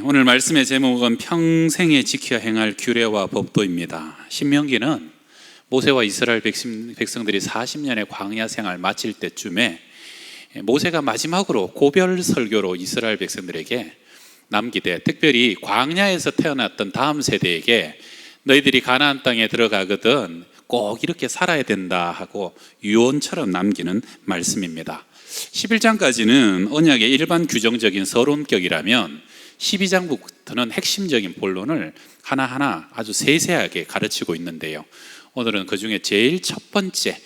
오늘 말씀의 제목은 평생에 지켜야 행할 규례와 법도입니다. 신명기는 모세와 이스라엘 백성들이 40년의 광야 생활 마칠 때쯤에 모세가 마지막으로 고별 설교로 이스라엘 백성들에게 남기되, 특별히 광야에서 태어났던 다음 세대에게 너희들이 가나안 땅에 들어가거든 꼭 이렇게 살아야 된다 하고 유언처럼 남기는 말씀입니다. 11장까지는 언약의 일반 규정적인 서론격이라면 12장부터는 핵심적인 본론을 하나하나 아주 세세하게 가르치고 있는데요, 오늘은 그 중에 제일 첫 번째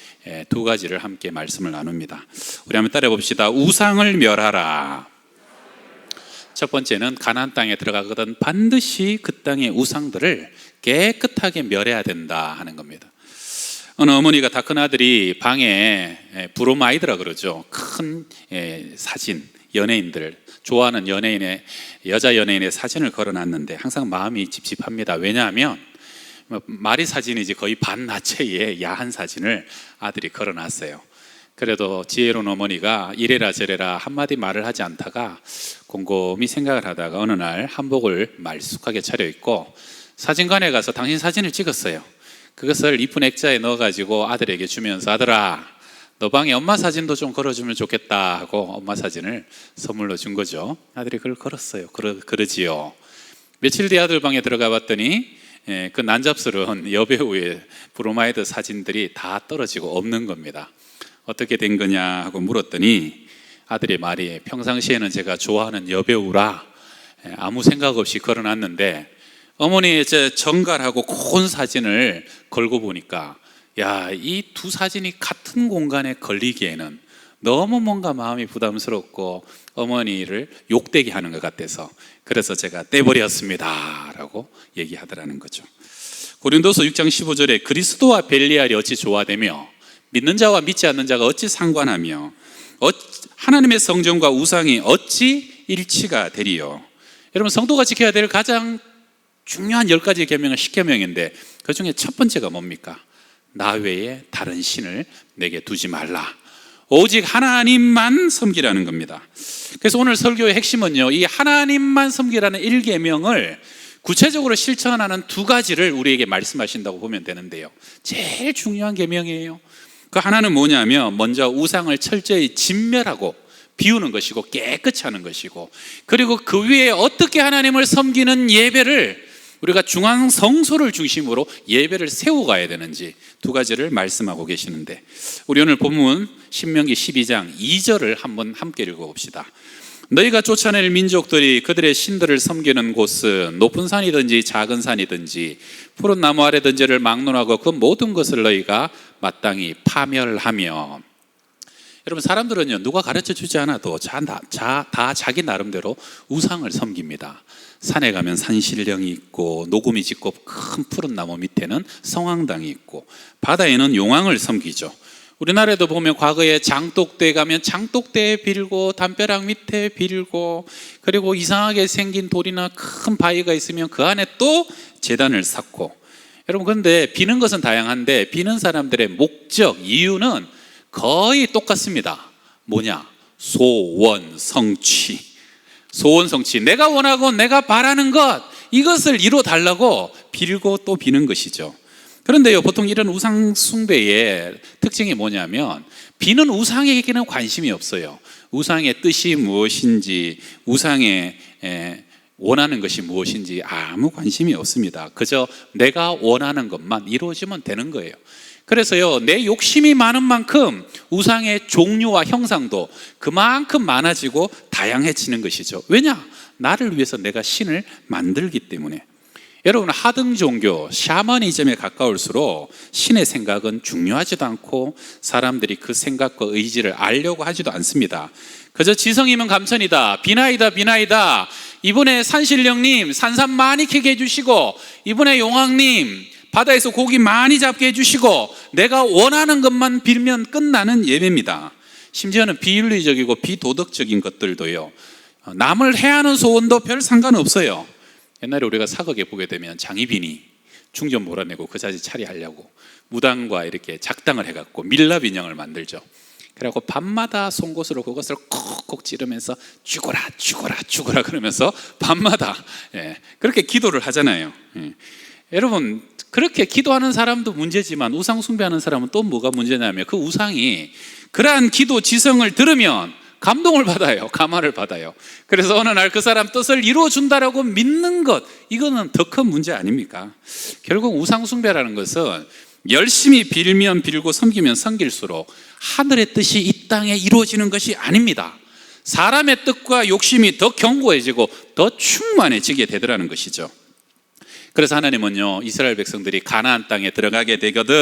두 가지를 함께 말씀을 나눕니다. 우리 한번 따라 봅시다. 우상을 멸하라. 첫 번째는 가나안 땅에 들어가거든 반드시 그 땅의 우상들을 깨끗하게 멸해야 된다 하는 겁니다. 어느 어머니가 다 큰 아들이 방에 브로마이드라 그러죠. 큰 사진, 연예인들, 좋아하는 연예인의, 여자 연예인의 사진을 걸어놨는데 항상 마음이 찝찝합니다. 왜냐하면 마리 사진이지 거의 반나체의 야한 사진을 아들이 걸어놨어요. 그래도 지혜로운 어머니가 이래라 저래라 한마디 말을 하지 않다가 곰곰이 생각을 하다가 어느 날 한복을 말쑥하게 차려입고 사진관에 가서 당신 사진을 찍었어요. 그것을 이쁜 액자에 넣어가지고 아들에게 주면서, 아들아, 너 방에 엄마 사진도 좀 걸어주면 좋겠다 하고 엄마 사진을 선물로 준 거죠. 아들이 그걸 걸었어요. 그러지요. 며칠 뒤 아들 방에 들어가 봤더니 그 난잡스러운 여배우의 브로마이드 사진들이 다 떨어지고 없는 겁니다. 어떻게 된 거냐 하고 물었더니 아들의 말이, 평상시에는 제가 좋아하는 여배우라 아무 생각 없이 걸어놨는데 어머니의 정갈하고 고운 사진을 걸고 보니까, 야, 이 두 사진이 같은 공간에 걸리기에는 너무 뭔가 마음이 부담스럽고 어머니를 욕되게 하는 것 같아서 그래서 제가 떼버렸습니다 라고 얘기하더라는 거죠. 고린도서 6장 15절에 그리스도와 벨리알이 어찌 조화되며 믿는 자와 믿지 않는 자가 어찌 상관하며 하나님의 성전과 우상이 어찌 일치가 되리요. 여러분, 성도가 지켜야 될 가장 중요한 10가지 계명은 10계명인데 그 중에 첫 번째가 뭡니까? 나 외에 다른 신을 내게 두지 말라. 오직 하나님만 섬기라는 겁니다. 그래서 오늘 설교의 핵심은요, 이 하나님만 섬기라는 1계명을 구체적으로 실천하는 두 가지를 우리에게 말씀하신다고 보면 되는데요, 제일 중요한 계명이에요. 그 하나는 뭐냐면, 먼저 우상을 철저히 진멸하고 비우는 것이고 깨끗이 하는 것이고, 그리고 그 위에 어떻게 하나님을 섬기는 예배를 우리가 중앙 성소를 중심으로 예배를 세워가야 되는지 두 가지를 말씀하고 계시는데, 우리 오늘 본문 신명기 12장 2절을 한번 함께 읽어봅시다. 너희가 쫓아낼 민족들이 그들의 신들을 섬기는 곳은 높은 산이든지 작은 산이든지 푸른 나무 아래든지를 막론하고 그 모든 것을 너희가 마땅히 파멸하며. 여러분, 사람들은요, 누가 가르쳐주지 않아도 다 자기 나름대로 우상을 섬깁니다. 산에 가면 산신령이 있고, 녹음이 짙고 큰 푸른 나무 밑에는 성황당이 있고, 바다에는 용왕을 섬기죠. 우리나라에도 보면 과거에 장독대에 가면 장독대에 빌고, 담벼락 밑에 빌고, 그리고 이상하게 생긴 돌이나 큰 바위가 있으면 그 안에 또 제단을 쌓고. 여러분, 그런데 비는 것은 다양한데 비는 사람들의 목적, 이유는 거의 똑같습니다. 뭐냐? 소원 성취. 소원 성취, 내가 원하고 내가 바라는 것, 이것을 이루어 달라고 빌고 또 비는 것이죠. 그런데요, 보통 이런 우상 숭배의 특징이 뭐냐면, 비는 우상에게는 관심이 없어요. 우상의 뜻이 무엇인지, 우상의 원하는 것이 무엇인지 아무 관심이 없습니다. 그저 내가 원하는 것만 이루어지면 되는 거예요. 그래서요, 내 욕심이 많은 만큼 우상의 종류와 형상도 그만큼 많아지고 다양해지는 것이죠. 왜냐? 나를 위해서 내가 신을 만들기 때문에. 여러분, 하등 종교, 샤머니즘에 가까울수록 신의 생각은 중요하지도 않고 사람들이 그 생각과 의지를 알려고 하지도 않습니다. 그저 지성이면 감천이다, 비나이다, 이번에 산신령님 산삼 많이 캐게 해주시고, 이번에 용왕님 바다에서 고기 많이 잡게 해주시고, 내가 원하는 것만 빌면 끝나는 예배입니다. 심지어는 비윤리적이고 비도덕적인 것들도요, 남을 해하는 소원도 별 상관없어요. 옛날에 우리가 사극에 보게 되면 장희빈이 충전 몰아내고 그 자리 차리하려고 무당과 이렇게 작당을 해갖고 밀랍 인형을 만들죠. 그래갖고 밤마다 송곳으로 그것을 콕콕 찌르면서 죽어라 죽어라 죽어라 그러면서 밤마다 그렇게 기도를 하잖아요. 여러분, 그렇게 기도하는 사람도 문제지만 우상 숭배하는 사람은 또 뭐가 문제냐면 그 우상이 그러한 기도 지성을 들으면 감동을 받아요. 감화를 받아요. 그래서 어느 날 그 사람 뜻을 이루어준다라고 믿는 것, 이거는 더 큰 문제 아닙니까? 결국 우상 숭배라는 것은 열심히 빌면 빌고 섬기면 섬길수록 하늘의 뜻이 이 땅에 이루어지는 것이 아닙니다. 사람의 뜻과 욕심이 더 견고해지고 더 충만해지게 되더라는 것이죠. 그래서 하나님은요, 이스라엘 백성들이 가나안 땅에 들어가게 되거든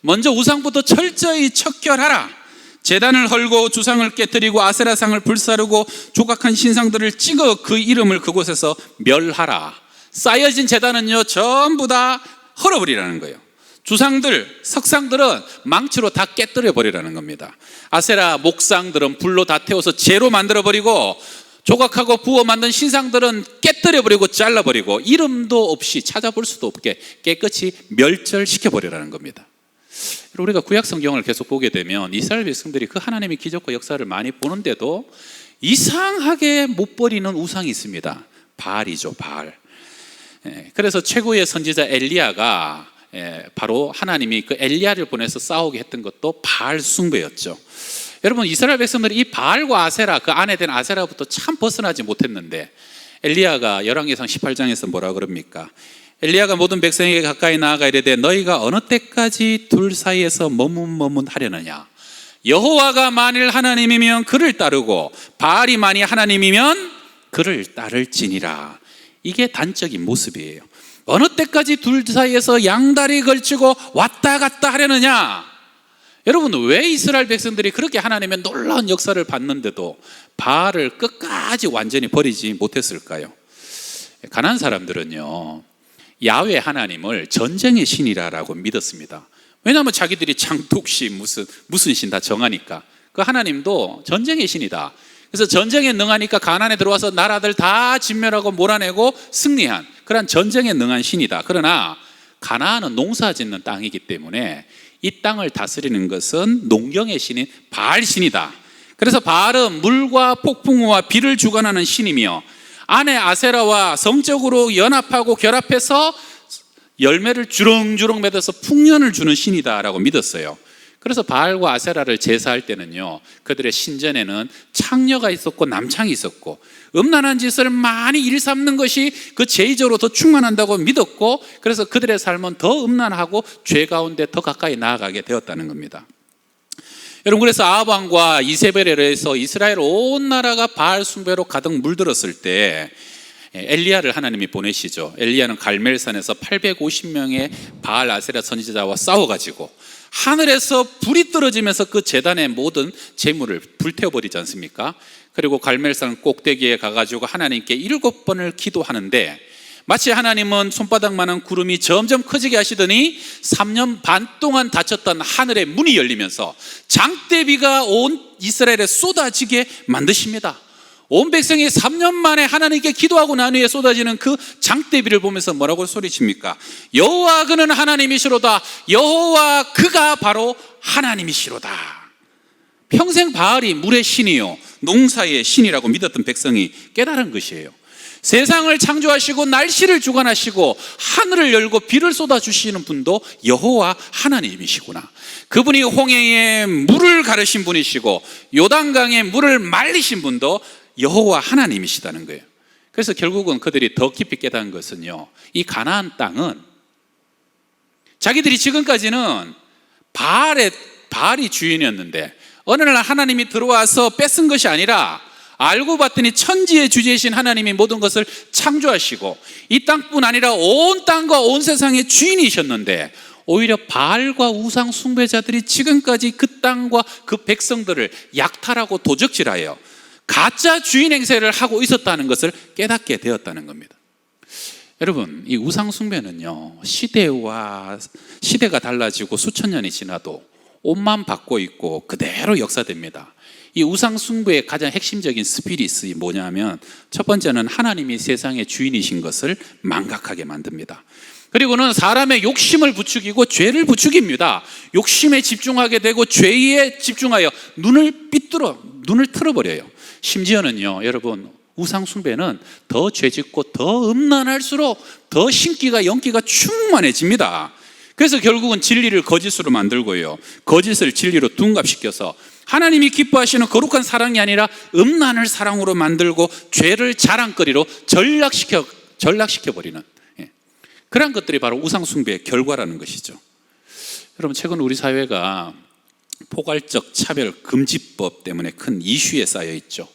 먼저 우상부터 철저히 척결하라. 제단을 헐고 주상을 깨뜨리고 아세라상을 불사르고 조각한 신상들을 찍어 그 이름을 그곳에서 멸하라. 쌓여진 제단은요 전부 다 헐어버리라는 거예요. 주상들, 석상들은 망치로 다 깨뜨려 버리라는 겁니다. 아세라 목상들은 불로 다 태워서 재로 만들어 버리고, 조각하고 부어 만든 신상들은 깨뜨려 버리고 잘라 버리고, 이름도 없이 찾아볼 수도 없게 깨끗이 멸절시켜 버리라는 겁니다. 우리가 구약 성경을 계속 보게 되면 이스라엘 백성들이 그 하나님의 기적과 역사를 많이 보는데도 이상하게 못 버리는 우상이 있습니다. 바알이죠, 바알. 그래서 최고의 선지자 엘리야가 바로 하나님이 그 엘리야를 보내서 싸우게 했던 것도 바알 숭배였죠. 여러분, 이스라엘 백성들이 이 바알과 아세라, 그 안에 된 아세라부터 참 벗어나지 못했는데 엘리야가 열왕기상 18장에서 뭐라 그럽니까? 엘리야가 모든 백성에게 가까이 나아가 이르되 너희가 어느 때까지 둘 사이에서 머문머문하려느냐? 여호와가 만일 하나님이면 그를 따르고 바알이 만일 하나님이면 그를 따를지니라. 이게 단적인 모습이에요. 어느 때까지 둘 사이에서 양다리 걸치고 왔다 갔다 하려느냐? 여러분, 왜 이스라엘 백성들이 그렇게 하나님의 놀라운 역사를 봤는데도 바알을 끝까지 완전히 버리지 못했을까요? 가나안 사람들은요, 야훼 하나님을 전쟁의 신이라고 믿었습니다. 왜냐하면 자기들이 장독시 무슨 신 다 정하니까. 그 하나님도 전쟁의 신이다. 그래서 전쟁에 능하니까 가나안에 들어와서 나라들 다 진멸하고 몰아내고 승리한 그런 전쟁에 능한 신이다. 그러나 가나안은 농사 짓는 땅이기 때문에 이 땅을 다스리는 것은 농경의 신인 바알 신이다. 그래서 바알은 물과 폭풍우와 비를 주관하는 신이며 안에 아세라와 성적으로 연합하고 결합해서 열매를 주렁주렁 맺어서 풍년을 주는 신이다라고 믿었어요. 그래서 바알과 아세라를 제사할 때는요, 그들의 신전에는 창녀가 있었고 남창이 있었고 음란한 짓을 많이 일삼는 것이 그 제의적으로 더 충만한다고 믿었고, 그래서 그들의 삶은 더 음란하고 죄 가운데 더 가까이 나아가게 되었다는 겁니다. 여러분, 그래서 아합 왕과 이세벨에 의해서 이스라엘 온 나라가 바알 숭배로 가득 물들었을 때 엘리야를 하나님이 보내시죠. 엘리야는 갈멜산에서 850명의 바알 아세라 선지자와 싸워가지고 하늘에서 불이 떨어지면서 그 제단의 모든 재물을 불태워버리지 않습니까? 그리고 갈멜산 꼭대기에 가가지고 하나님께 7번을 기도하는데, 마치 하나님은 손바닥만한 구름이 점점 커지게 하시더니 3년 반 동안 닫혔던 하늘의 문이 열리면서 장대비가 온 이스라엘에 쏟아지게 만드십니다. 온 백성이 3년 만에 하나님께 기도하고 난 후에 쏟아지는 그 장대비를 보면서 뭐라고 소리칩니까? 여호와 그는 하나님이시로다. 여호와 그가 바로 하나님이시로다. 평생 바알이 물의 신이요 농사의 신이라고 믿었던 백성이 깨달은 것이에요. 세상을 창조하시고 날씨를 주관하시고 하늘을 열고 비를 쏟아주시는 분도 여호와 하나님이시구나. 그분이 홍해에 물을 가르신 분이시고 요단강에 물을 말리신 분도 여호와 하나님이시다는 거예요. 그래서 결국은 그들이 더 깊이 깨달은 것은요, 이 가나안 땅은 자기들이 지금까지는 바알이 주인이었는데 어느 날 하나님이 들어와서 뺏은 것이 아니라 알고 봤더니 천지의 주제이신 하나님이 모든 것을 창조하시고 이 땅뿐 아니라 온 땅과 온 세상의 주인이셨는데, 오히려 바알과 우상 숭배자들이 지금까지 그 땅과 그 백성들을 약탈하고 도적질하여 가짜 주인 행세를 하고 있었다는 것을 깨닫게 되었다는 겁니다. 여러분, 이 우상 숭배는요, 시대가 달라지고 수천 년이 지나도 옷만 바꿔 입고 그대로 역사됩니다. 이 우상 숭배의 가장 핵심적인 스피릿이 뭐냐면, 첫 번째는 하나님이 세상의 주인이신 것을 망각하게 만듭니다. 그리고는 사람의 욕심을 부추기고 죄를 부추깁니다. 욕심에 집중하게 되고 죄에 집중하여 눈을 틀어버려요. 심지어는요, 여러분, 우상 숭배는 더 죄짓고 더 음란할수록 더 신기가 영기가 충만해집니다. 그래서 결국은 진리를 거짓으로 만들고요, 거짓을 진리로 둔갑시켜서 하나님이 기뻐하시는 거룩한 사랑이 아니라 음란을 사랑으로 만들고 죄를 자랑거리로 전락시켜버리는, 그런 것들이 바로 우상 숭배의 결과라는 것이죠. 여러분, 최근 우리 사회가 포괄적 차별 금지법 때문에 큰 이슈에 쌓여 있죠.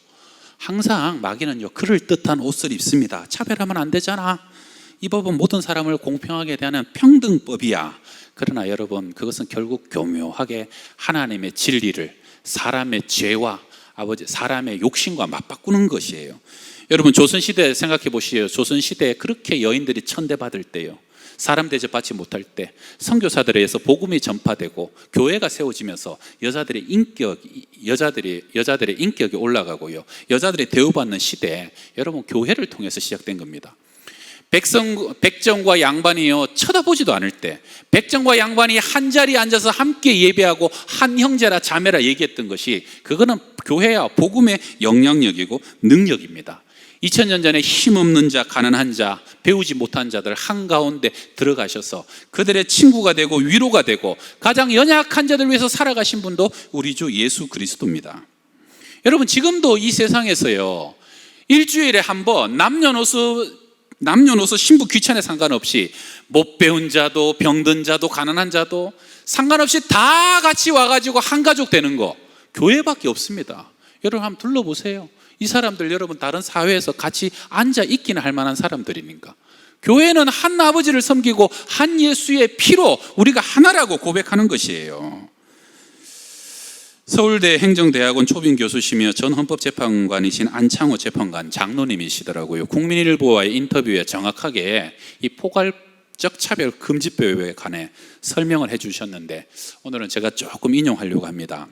항상 마귀는요, 그럴 듯한 옷을 입습니다. 차별하면 안 되잖아. 이 법은 모든 사람을 공평하게 대하는 평등법이야. 그러나 여러분, 그것은 결국 교묘하게 하나님의 진리를 사람의 죄와 사람의 욕심과 맞바꾸는 것이에요. 여러분, 조선시대 생각해 보시죠. 조선시대에 그렇게 여인들이 천대받을 때요, 사람 대접받지 못할 때 선교사들에 의해서 복음이 전파되고 교회가 세워지면서 여자들의 인격이 올라가고요, 여자들이 대우받는 시대에 여러분, 교회를 통해서 시작된 겁니다. 백정과 양반이요, 쳐다보지도 않을 때 백정과 양반이 한 자리에 앉아서 함께 예배하고 한 형제라 자매라 얘기했던 것이, 그거는 교회와 복음의 영향력이고 능력입니다. 2000년 전에 힘없는 자, 가난한 자, 배우지 못한 자들 한가운데 들어가셔서 그들의 친구가 되고 위로가 되고 가장 연약한 자들 위해서 살아가신 분도 우리 주 예수 그리스도입니다. 여러분, 지금도 이 세상에서요, 일주일에 한 번 남녀노소 신부 귀천에 상관없이 못 배운 자도 병든 자도 가난한 자도 상관없이 다 같이 와가지고 한 가족 되는 거 교회밖에 없습니다. 여러분, 한번 둘러보세요. 이 사람들 여러분, 다른 사회에서 같이 앉아 있기는 할 만한 사람들입니까? 교회는 한 아버지를 섬기고 한 예수의 피로 우리가 하나라고 고백하는 것이에요. 서울대 행정대학원 초빙 교수시며 전 헌법재판관이신 안창호 재판관 장로님이시더라고요. 국민일보와의 인터뷰에 정확하게 이 포괄적 차별 금지법에 관해 설명을 해주셨는데, 오늘은 제가 조금 인용하려고 합니다.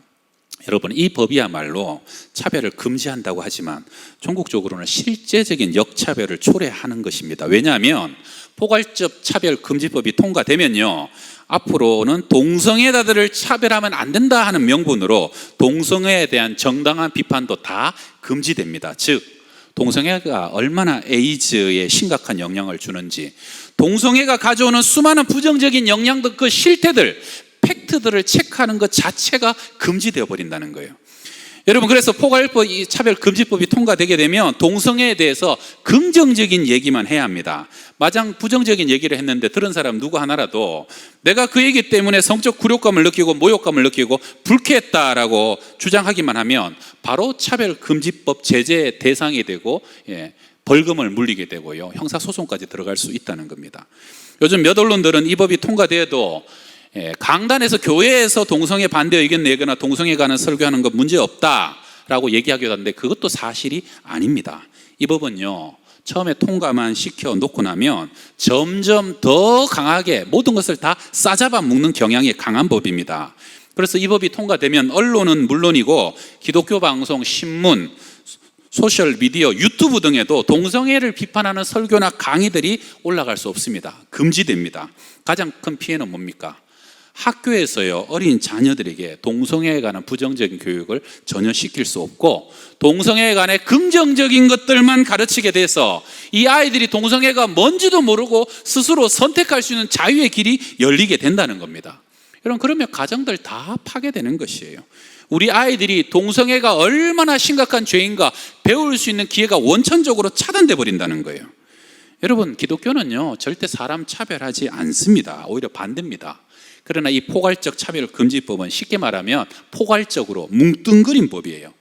여러분, 이 법이야말로 차별을 금지한다고 하지만 종국적으로는 실제적인 역차별을 초래하는 것입니다. 왜냐하면 포괄적 차별 금지법이 통과되면요, 앞으로는 동성애자들을 차별하면 안 된다 하는 명분으로 동성애에 대한 정당한 비판도 다 금지됩니다. 즉, 동성애가 얼마나 에이즈에 심각한 영향을 주는지, 동성애가 가져오는 수많은 부정적인 영향들, 그 실태들, 팩트들을 체크하는 것 자체가 금지되어 버린다는 거예요. 여러분, 그래서 포괄법 차별금지법이 통과되게 되면 동성애에 대해서 긍정적인 얘기만 해야 합니다. 마냥 부정적인 얘기를 했는데 들은 사람 누구 하나라도 내가 그 얘기 때문에 성적 굴욕감을 느끼고 모욕감을 느끼고 불쾌했다라고 주장하기만 하면 바로 차별금지법 제재 대상이 되고, 벌금을 물리게 되고요, 형사소송까지 들어갈 수 있다는 겁니다. 요즘 몇 언론들은 이 법이 통과돼도 강단에서 교회에서 동성애 반대 의견 내거나 동성애 관한 설교하는 건 문제 없다라고 얘기하기도 하는데 그것도 사실이 아닙니다. 이 법은요, 처음에 통과만 시켜 놓고 나면 점점 더 강하게 모든 것을 다 싸잡아 먹는 경향이 강한 법입니다. 그래서 이 법이 통과되면 언론은 물론이고 기독교 방송, 신문, 소셜미디어, 유튜브 등에도 동성애를 비판하는 설교나 강의들이 올라갈 수 없습니다. 금지됩니다. 가장 큰 피해는 뭡니까? 학교에서요, 어린 자녀들에게 동성애에 관한 부정적인 교육을 전혀 시킬 수 없고 동성애에 관해 긍정적인 것들만 가르치게 돼서 이 아이들이 동성애가 뭔지도 모르고 스스로 선택할 수 있는 자유의 길이 열리게 된다는 겁니다. 여러분, 그러면 가정들 다 파괴되는 것이에요. 우리 아이들이 동성애가 얼마나 심각한 죄인가 배울 수 있는 기회가 원천적으로 차단돼 버린다는 거예요. 여러분, 기독교는요, 절대 사람 차별하지 않습니다. 오히려 반대입니다. 그러나 이 포괄적 차별금지법은 쉽게 말하면 포괄적으로 뭉뚱그린 법이에요.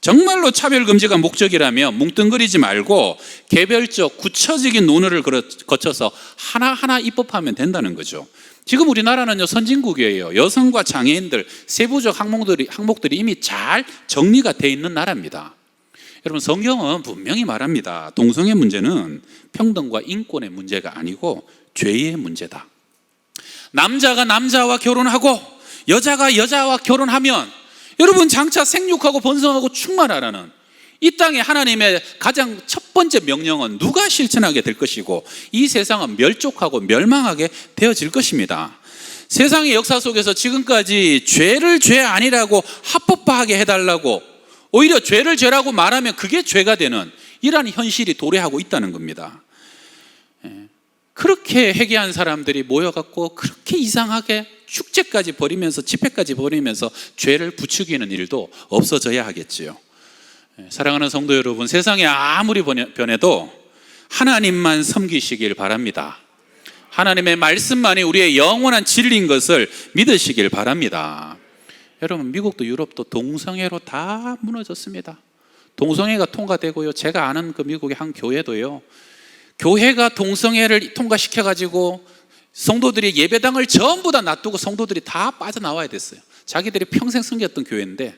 정말로 차별금지가 목적이라면 뭉뚱그리지 말고 개별적 구체적인 논의를 거쳐서 하나하나 입법하면 된다는 거죠. 지금 우리나라는요, 선진국이에요. 여성과 장애인들 세부적 항목들이 이미 잘 정리가 돼 있는 나라입니다. 여러분, 성경은 분명히 말합니다. 동성애 문제는 평등과 인권의 문제가 아니고 죄의 문제다. 남자가 남자와 결혼하고 여자가 여자와 결혼하면 여러분, 장차 생육하고 번성하고 충만하라는 이 땅에 하나님의 가장 첫 번째 명령은 누가 실천하게 될 것이고 이 세상은 멸족하고 멸망하게 되어질 것입니다. 세상의 역사 속에서 지금까지 죄를 죄 아니라고 합법화하게 해달라고, 오히려 죄를 죄라고 말하면 그게 죄가 되는 이러한 현실이 도래하고 있다는 겁니다. 그렇게 회개한 사람들이 모여갖고 그렇게 이상하게 축제까지 벌이면서 집회까지 벌이면서 죄를 부추기는 일도 없어져야 하겠지요. 사랑하는 성도 여러분, 세상이 아무리 변해도 하나님만 섬기시길 바랍니다. 하나님의 말씀만이 우리의 영원한 진리인 것을 믿으시길 바랍니다. 여러분, 미국도 유럽도 동성애로 다 무너졌습니다. 동성애가 통과되고요, 제가 아는 그 미국의 한 교회도요, 교회가 동성애를 통과시켜가지고 성도들이 예배당을 전부 다 놔두고 성도들이 다 빠져나와야 됐어요. 자기들이 평생 섬겼던 교회인데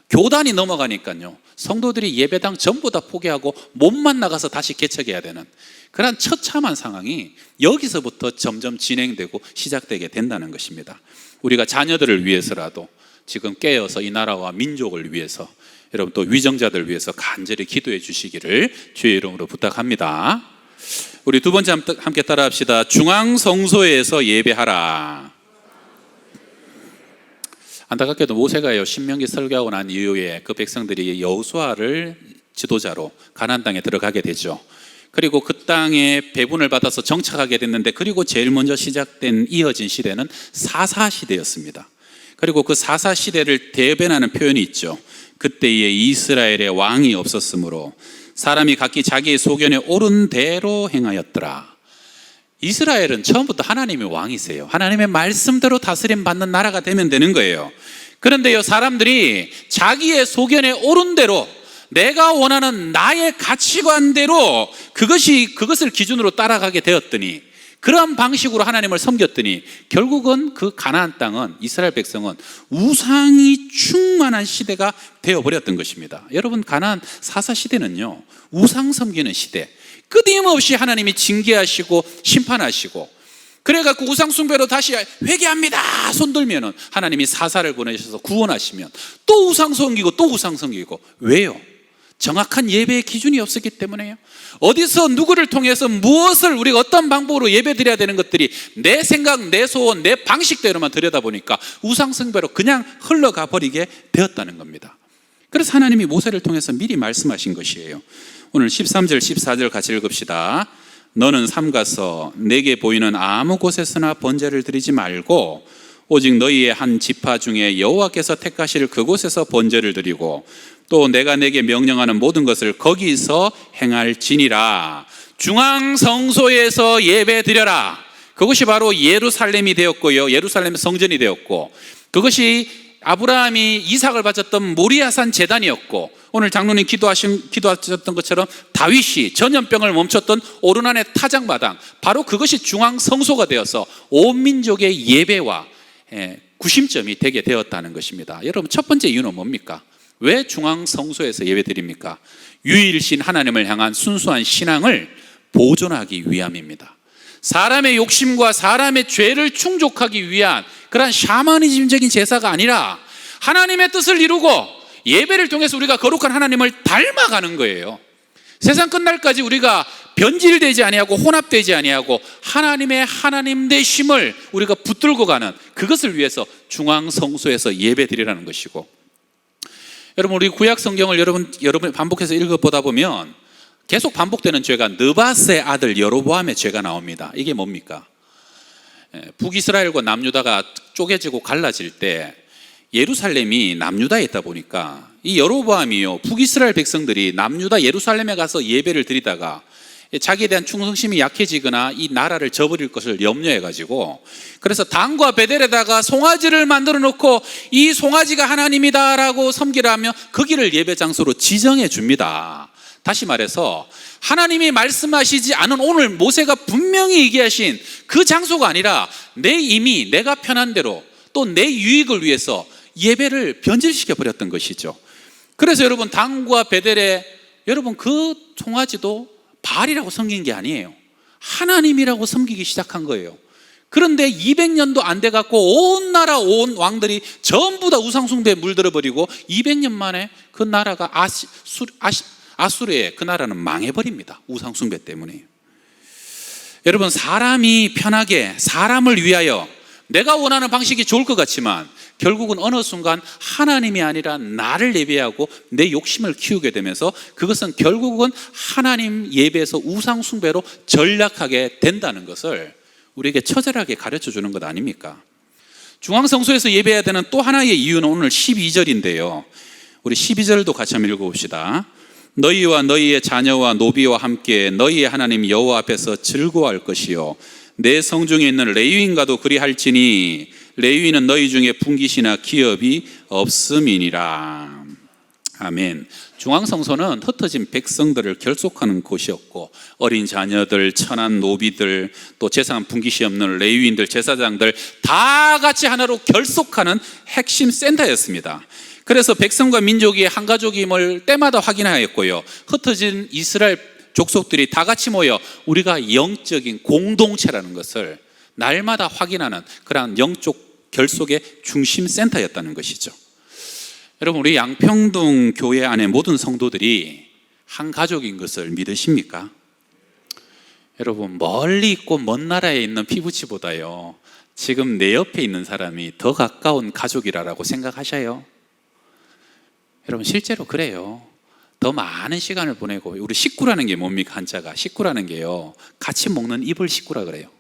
교단이 넘어가니까요, 성도들이 예배당 전부 다 포기하고 몸만 나가서 다시 개척해야 되는 그런 처참한 상황이 여기서부터 점점 진행되고 시작되게 된다는 것입니다. 우리가 자녀들을 위해서라도 지금 깨어서 이 나라와 민족을 위해서, 여러분 또 위정자들 위해서 간절히 기도해 주시기를 주의 이름으로 부탁합니다. 우리 두 번째 함께 따라합시다. 중앙성소에서 예배하라. 안타깝게도 모세가요, 신명기 설교하고 난 이후에 그 백성들이 여호수아를 지도자로 가나안 땅에 들어가게 되죠. 그리고 그 땅에 배분을 받아서 정착하게 됐는데, 그리고 제일 먼저 시작된 이어진 시대는 사사 시대였습니다. 그리고 그 사사 시대를 대변하는 표현이 있죠. 그때에 이스라엘의 왕이 없었으므로 사람이 각기 자기의 소견에 옳은 대로 행하였더라. 이스라엘은 처음부터 하나님의 왕이세요. 하나님의 말씀대로 다스림 받는 나라가 되면 되는 거예요. 그런데요, 사람들이 자기의 소견에 옳은 대로, 내가 원하는 나의 가치관대로 그것을 기준으로 따라가게 되었더니, 그런 방식으로 하나님을 섬겼더니 결국은 그 가나안 땅은, 이스라엘 백성은 우상이 충만한 시대가 되어버렸던 것입니다. 여러분, 가나안 사사 시대는요, 우상 섬기는 시대, 끊임없이 하나님이 징계하시고 심판하시고, 그래갖고 우상 숭배로 다시 회개합니다 손들면은 하나님이 사사를 보내셔서 구원하시면 또 우상 섬기고 또 우상 섬기고. 왜요? 정확한 예배의 기준이 없었기 때문에요. 어디서 누구를 통해서 무엇을, 우리가 어떤 방법으로 예배 드려야 되는 것들이 내 생각, 내 소원, 내 방식대로만 들여다보니까 우상 숭배로 그냥 흘러가 버리게 되었다는 겁니다. 그래서 하나님이 모세를 통해서 미리 말씀하신 것이에요. 오늘 13절 14절 같이 읽읍시다. 너는 삼가서 내게 보이는 아무 곳에서나 번제를 드리지 말고 오직 너희의 한 지파 중에 여호와께서 택하실 그곳에서 번제를 드리고 또 내가 내게 명령하는 모든 것을 거기서 행할지니라. 중앙성소에서 예배 드려라. 그것이 바로 예루살렘이 되었고요, 예루살렘 성전이 되었고, 그것이 아브라함이 이삭을 바쳤던 모리아산 제단이었고, 오늘 장로님 기도하셨던 것처럼 다윗이 전염병을 멈췄던 오르난의 타작마당, 바로 그것이 중앙성소가 되어서 온 민족의 예배와 구심점이 되게 되었다는 것입니다. 여러분, 첫 번째 이유는 뭡니까? 왜 중앙성소에서 예배드립니까? 유일신 하나님을 향한 순수한 신앙을 보존하기 위함입니다. 사람의 욕심과 사람의 죄를 충족하기 위한 그런 샤머니즘적인 제사가 아니라 하나님의 뜻을 이루고 예배를 통해서 우리가 거룩한 하나님을 닮아가는 거예요. 세상 끝날까지 우리가 변질되지 아니하고 혼합되지 아니하고 하나님의 하나님 되심을 우리가 붙들고 가는, 그것을 위해서 중앙성소에서 예배드리라는 것이고, 여러분, 우리 구약 성경을 여러분 반복해서 읽어보다 보면 계속 반복되는 죄가 느밧의 아들 여로보암의 죄가 나옵니다. 이게 뭡니까? 북이스라엘과 남유다가 쪼개지고 갈라질 때 예루살렘이 남유다에 있다 보니까 이 여로보암이요, 북이스라엘 백성들이 남유다 예루살렘에 가서 예배를 드리다가 자기에 대한 충성심이 약해지거나 이 나라를 저버릴 것을 염려해가지고, 그래서 단과 베델에다가 송아지를 만들어 놓고 이 송아지가 하나님이다라고 섬기라며 거기를 예배 장소로 지정해 줍니다. 다시 말해서 하나님이 말씀하시지 않은 오늘 모세가 분명히 얘기하신 그 장소가 아니라 이미 내가 편한 대로 또 내 유익을 위해서 예배를 변질시켜 버렸던 것이죠. 그래서 여러분, 단과 베델에 여러분 그 송아지도 바알이라고 섬긴 게 아니에요. 하나님이라고 섬기기 시작한 거예요. 그런데 200년도 안 돼갖고 온 나라 온 왕들이 전부 다 우상숭배에 물들어 버리고 200년 만에 그 나라가 아수르의 그 나라는 망해버립니다. 우상 숭배 때문에. 여러분, 사람이 편하게 사람을 위하여 내가 원하는 방식이 좋을 것 같지만 결국은 어느 순간 하나님이 아니라 나를 예배하고 내 욕심을 키우게 되면서 그것은 결국은 하나님 예배에서 우상 숭배로 전락하게 된다는 것을 우리에게 처절하게 가르쳐 주는 것 아닙니까? 중앙성소에서 예배해야 되는 또 하나의 이유는 오늘 12절인데요. 우리 12절도 같이 한번 읽어봅시다. 너희와 너희의 자녀와 노비와 함께 너희의 하나님 여호와 앞에서 즐거워할 것이요 내 성중에 있는 레위인과도 그리할지니 레위인은 너희 중에 분깃이나 기업이 없음이니라. 아멘. 중앙성소는 흩어진 백성들을 결속하는 곳이었고 어린 자녀들, 천한 노비들, 또 재산 분깃이 없는 레위인들, 제사장들 다 같이 하나로 결속하는 핵심 센터였습니다. 그래서 백성과 민족이 한 가족임을 때마다 확인하였고요, 흩어진 이스라엘 족속들이 다 같이 모여 우리가 영적인 공동체라는 것을 날마다 확인하는 그러한 영적 결속의 중심 센터였다는 것이죠. 여러분, 우리 양평동 교회 안에 모든 성도들이 한 가족인 것을 믿으십니까? 여러분, 멀리 있고 먼 나라에 있는 피부치보다요 지금 내 옆에 있는 사람이 더 가까운 가족이라고 생각하셔요? 여러분, 실제로 그래요. 더 많은 시간을 보내고, 우리 식구라는 게 뭡니까? 한자가 식구라는 게요 같이 먹는 이불 식구라 그래요.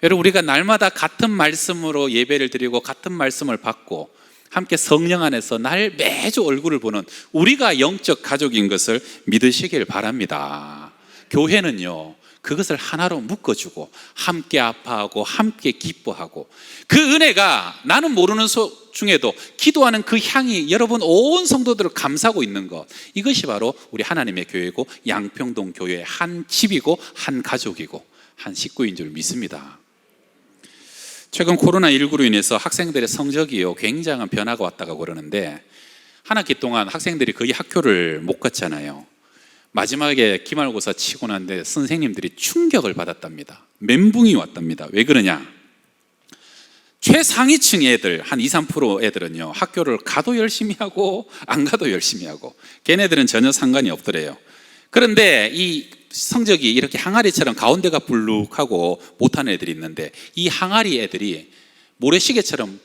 여러분, 우리가 날마다 같은 말씀으로 예배를 드리고 같은 말씀을 받고 함께 성령 안에서 날 매주 얼굴을 보는 우리가 영적 가족인 것을 믿으시길 바랍니다. 교회는요 그것을 하나로 묶어주고 함께 아파하고 함께 기뻐하고 그 은혜가 나는 모르는 중에도 기도하는 그 향이 여러분 온 성도들을 감싸고 있는 것, 이것이 바로 우리 하나님의 교회고 양평동 교회의 한 집이고 한 가족이고 한 식구인 줄 믿습니다. 최근 코로나19로 인해서 학생들의 성적이요 굉장한 변화가 왔다고 그러는데 한 학기 동안 학생들이 거의 학교를 못 갔잖아요. 마지막에 기말고사 치고 났는데 선생님들이 충격을 받았답니다. 멘붕이 왔답니다. 왜 그러냐? 최상위층 애들 한 2~3% 애들은요 학교를 가도 열심히 하고 안 가도 열심히 하고 걔네들은 전혀 상관이 없더래요. 그런데 이 성적이 이렇게 항아리처럼 가운데가 불룩하고 못하는 애들이 있는데 이 항아리 애들이 모래시계처럼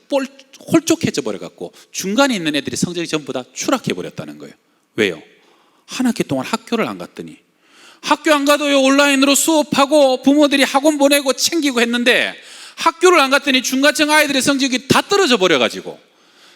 홀쭉해져 버려갖고 중간에 있는 애들이 성적이 전부 다 추락해 버렸다는 거예요. 왜요? 한 학기 동안 학교를 안 갔더니, 학교 안 가도요 온라인으로 수업하고 부모들이 학원 보내고 챙기고 했는데 학교를 안 갔더니 중간층 아이들의 성적이 다 떨어져 버려가지고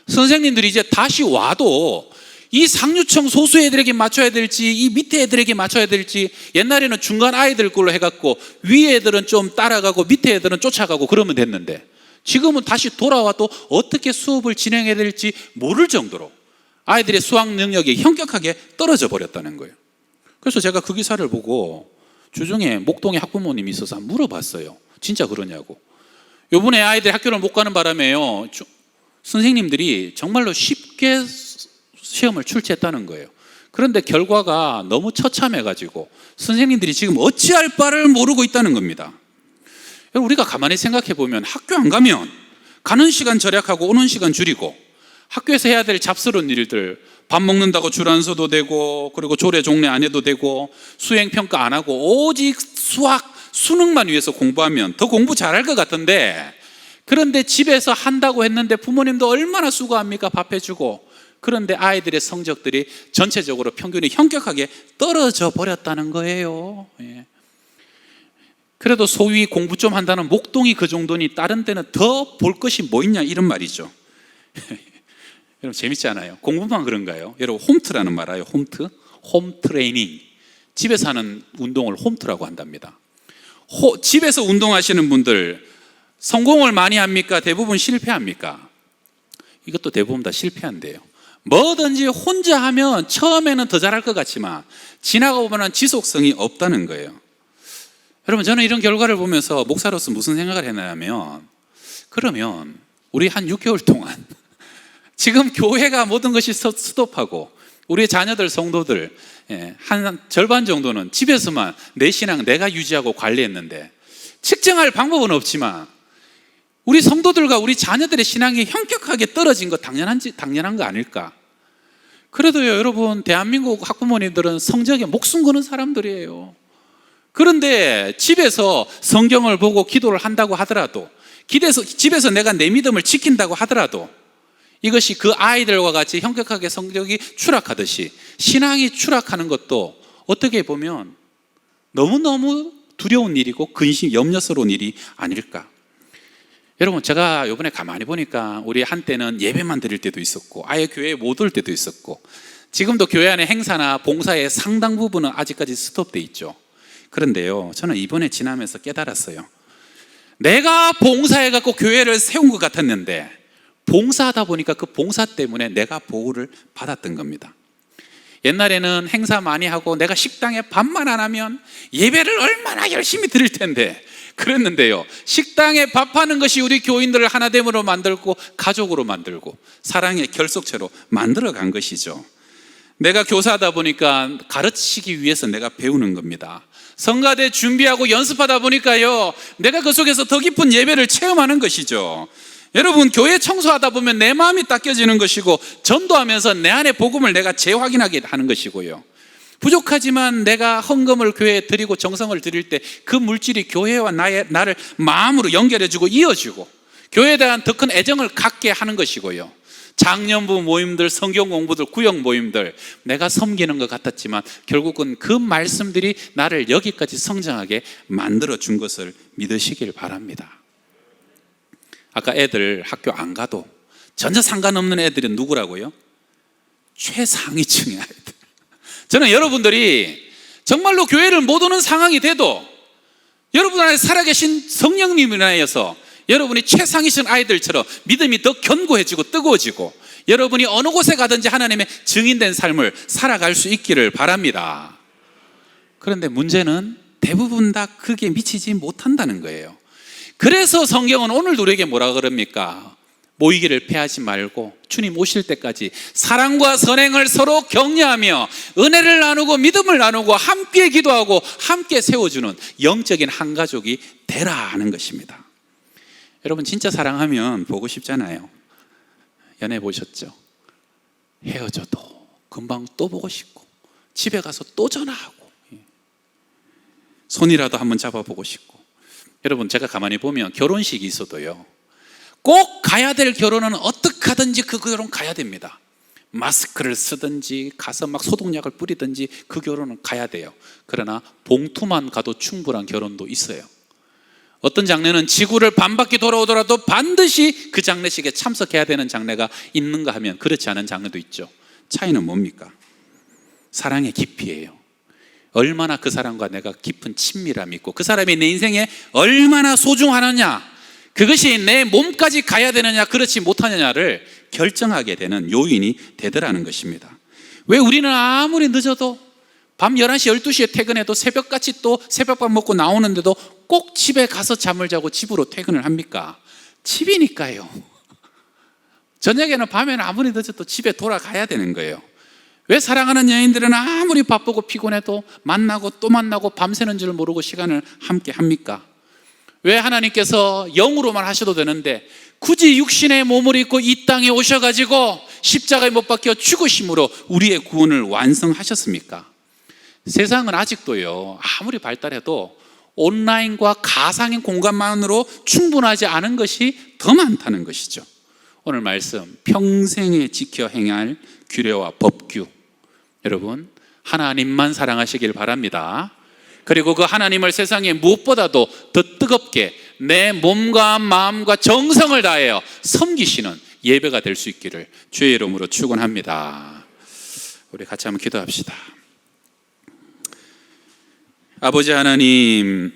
선생님들이 이제 다시 와도 이 상류층 소수 애들에게 맞춰야 될지 이 밑에 애들에게 맞춰야 될지, 옛날에는 중간 아이들 걸로 해갖고 위에 애들은 좀 따라가고 밑에 애들은 쫓아가고 그러면 됐는데 지금은 다시 돌아와도 어떻게 수업을 진행해야 될지 모를 정도로 아이들의 수학 능력이 현격하게 떨어져 버렸다는 거예요. 그래서 제가 그 기사를 보고 주중에 목동에 학부모님이 있어서 물어봤어요. 진짜 그러냐고. 요번에 아이들이 학교를 못 가는 바람에요 선생님들이 정말로 쉽게 시험을 출제했다는 거예요. 그런데 결과가 너무 처참해가지고 선생님들이 지금 어찌할 바를 모르고 있다는 겁니다. 우리가 가만히 생각해 보면 학교 안 가면 가는 시간 절약하고 오는 시간 줄이고 학교에서 해야 될 잡스러운 일들, 밥 먹는다고 줄 안 서도 되고 그리고 조례 종례 안 해도 되고 수행평가 안 하고 오직 수학, 수능만 위해서 공부하면 더 공부 잘할 것 같은데, 그런데 집에서 한다고 했는데 부모님도 얼마나 수고합니까? 밥 해주고. 그런데 아이들의 성적들이 전체적으로 평균이 현격하게 떨어져 버렸다는 거예요. 예. 그래도 소위 공부 좀 한다는 목동이 그 정도니 다른 데는 더 볼 것이 뭐 있냐 이런 말이죠. 여러분 재밌지 않아요? 공부만 그런가요? 여러분 홈트라는 말 알아요? 홈트? 홈 트레이닝. 집에서 하는 운동을 홈트라고 한답니다. 집에서 운동하시는 분들 성공을 많이 합니까? 대부분 실패합니까? 이것도 대부분 다 실패한대요. 뭐든지 혼자 하면 처음에는 더 잘할 것 같지만 지나가 보면 지속성이 없다는 거예요. 여러분 저는 이런 결과를 보면서 목사로서 무슨 생각을 했냐면, 그러면 우리 한 6개월 동안 지금 교회가 모든 것이 스톱하고 우리 자녀들 성도들 한 절반 정도는 집에서만 내 신앙 내가 유지하고 관리했는데 측정할 방법은 없지만 우리 성도들과 우리 자녀들의 신앙이 현격하게 떨어진 거 당연한 거 아닐까? 그래도요, 여러분, 대한민국 학부모님들은 성적에 목숨 거는 사람들이에요. 그런데 집에서 성경을 보고 기도를 한다고 하더라도, 집에서 내가 내 믿음을 지킨다고 하더라도 이것이 그 아이들과 같이 현격하게 성적이 추락하듯이 신앙이 추락하는 것도 어떻게 보면 너무너무 두려운 일이고 근심, 염려스러운 일이 아닐까. 여러분, 제가 이번에 가만히 보니까 우리 한때는 예배만 드릴 때도 있었고 아예 교회에 못 올 때도 있었고, 지금도 교회 안에 행사나 봉사의 상당 부분은 아직까지 스톱돼 있죠. 그런데요, 저는 이번에 지나면서 깨달았어요. 내가 봉사해갖고 교회를 세운 것 같았는데 봉사하다 보니까 그 봉사 때문에 내가 보호를 받았던 겁니다. 옛날에는 행사 많이 하고 내가 식당에 밥만 안 하면 예배를 얼마나 열심히 드릴 텐데, 그랬는데요, 식당에 밥하는 것이 우리 교인들을 하나됨으로 만들고 가족으로 만들고 사랑의 결속체로 만들어간 것이죠. 내가 교사하다 보니까 가르치기 위해서 내가 배우는 겁니다. 성가대 준비하고 연습하다 보니까요, 내가 그 속에서 더 깊은 예배를 체험하는 것이죠. 여러분, 교회 청소하다 보면 내 마음이 닦여지는 것이고, 전도하면서 내 안의 복음을 내가 재확인하게 하는 것이고요, 부족하지만 내가 헌금을 교회에 드리고 정성을 드릴 때 그 물질이 교회와 나를 마음으로 연결해주고 이어주고 교회에 대한 더 큰 애정을 갖게 하는 것이고요, 장년부 모임들, 성경 공부들, 구역 모임들, 내가 섬기는 것 같았지만 결국은 그 말씀들이 나를 여기까지 성장하게 만들어준 것을 믿으시길 바랍니다. 아까 애들 학교 안 가도 전혀 상관없는 애들은 누구라고요? 최상위층의 아이들. 저는 여러분들이 정말로 교회를 못 오는 상황이 돼도 여러분 안에 살아계신 성령님을 인하여서 여러분이 최상위층 아이들처럼 믿음이 더 견고해지고 뜨거워지고 여러분이 어느 곳에 가든지 하나님의 증인된 삶을 살아갈 수 있기를 바랍니다. 그런데 문제는 대부분 다 그게 미치지 못한다는 거예요. 그래서 성경은 오늘도 우리에게 뭐라 그럽니까? 모이기를 패하지 말고 주님 오실 때까지 사랑과 선행을 서로 격려하며 은혜를 나누고 믿음을 나누고 함께 기도하고 함께 세워주는 영적인 한 가족이 되라 하는 것입니다. 여러분, 진짜 사랑하면 보고 싶잖아요. 연애 보셨죠? 헤어져도 금방 또 보고 싶고 집에 가서 또 전화하고 손이라도 한번 잡아보고 싶고. 여러분, 제가 가만히 보면 결혼식이 있어도요, 꼭 가야 될 결혼은 어떻게 하든지 그 결혼 가야 됩니다. 마스크를 쓰든지 가서 막 소독약을 뿌리든지 그 결혼은 가야 돼요. 그러나 봉투만 가도 충분한 결혼도 있어요. 어떤 장례는 지구를 반바퀴 돌아오더라도 반드시 그 장례식에 참석해야 되는 장례가 있는가 하면 그렇지 않은 장례도 있죠. 차이는 뭡니까? 사랑의 깊이예요. 얼마나 그 사람과 내가 깊은 친밀함이 있고 그 사람이 내 인생에 얼마나 소중하느냐, 그것이 내 몸까지 가야 되느냐 그렇지 못하느냐를 결정하게 되는 요인이 되더라는 것입니다. 왜 우리는 아무리 늦어도 밤 11시 12시에 퇴근해도 새벽같이 또 새벽밥 먹고 나오는데도 꼭 집에 가서 잠을 자고 집으로 퇴근을 합니까? 집이니까요. 저녁에는 밤에는 아무리 늦어도 집에 돌아가야 되는 거예요. 왜 사랑하는 연인들은 아무리 바쁘고 피곤해도 만나고 또 만나고 밤새는 줄 모르고 시간을 함께 합니까? 왜 하나님께서 영으로만 하셔도 되는데 굳이 육신의 몸을 입고 이 땅에 오셔가지고 십자가에 못 박혀 죽으심으로 우리의 구원을 완성하셨습니까? 세상은 아직도요, 아무리 발달해도 온라인과 가상의 공간만으로 충분하지 않은 것이 더 많다는 것이죠. 오늘 말씀, 평생에 지켜 행할 규례와 법규. 여러분, 하나님만 사랑하시길 바랍니다. 그리고 그 하나님을 세상에 무엇보다도 더 뜨겁게 내 몸과 마음과 정성을 다하여 섬기시는 예배가 될 수 있기를 주의 이름으로 축원합니다. 우리 같이 한번 기도합시다. 아버지 하나님,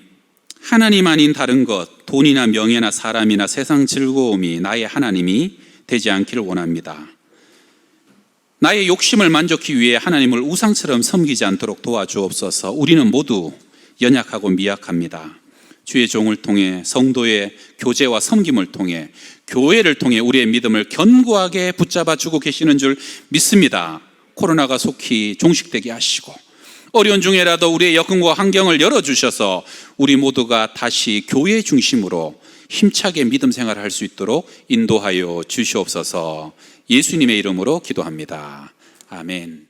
하나님 아닌 다른 것, 돈이나 명예나 사람이나 세상 즐거움이 나의 하나님이 되지 않기를 원합니다. 나의 욕심을 만족하기 위해 하나님을 우상처럼 섬기지 않도록 도와주옵소서. 우리는 모두 연약하고 미약합니다. 주의 종을 통해 성도의 교제와 섬김을 통해 교회를 통해 우리의 믿음을 견고하게 붙잡아 주고 계시는 줄 믿습니다. 코로나가 속히 종식되게 하시고 어려운 중에라도 우리의 여건과 환경을 열어주셔서 우리 모두가 다시 교회 중심으로 힘차게 믿음 생활을 할 수 있도록 인도하여 주시옵소서. 예수님의 이름으로 기도합니다. 아멘.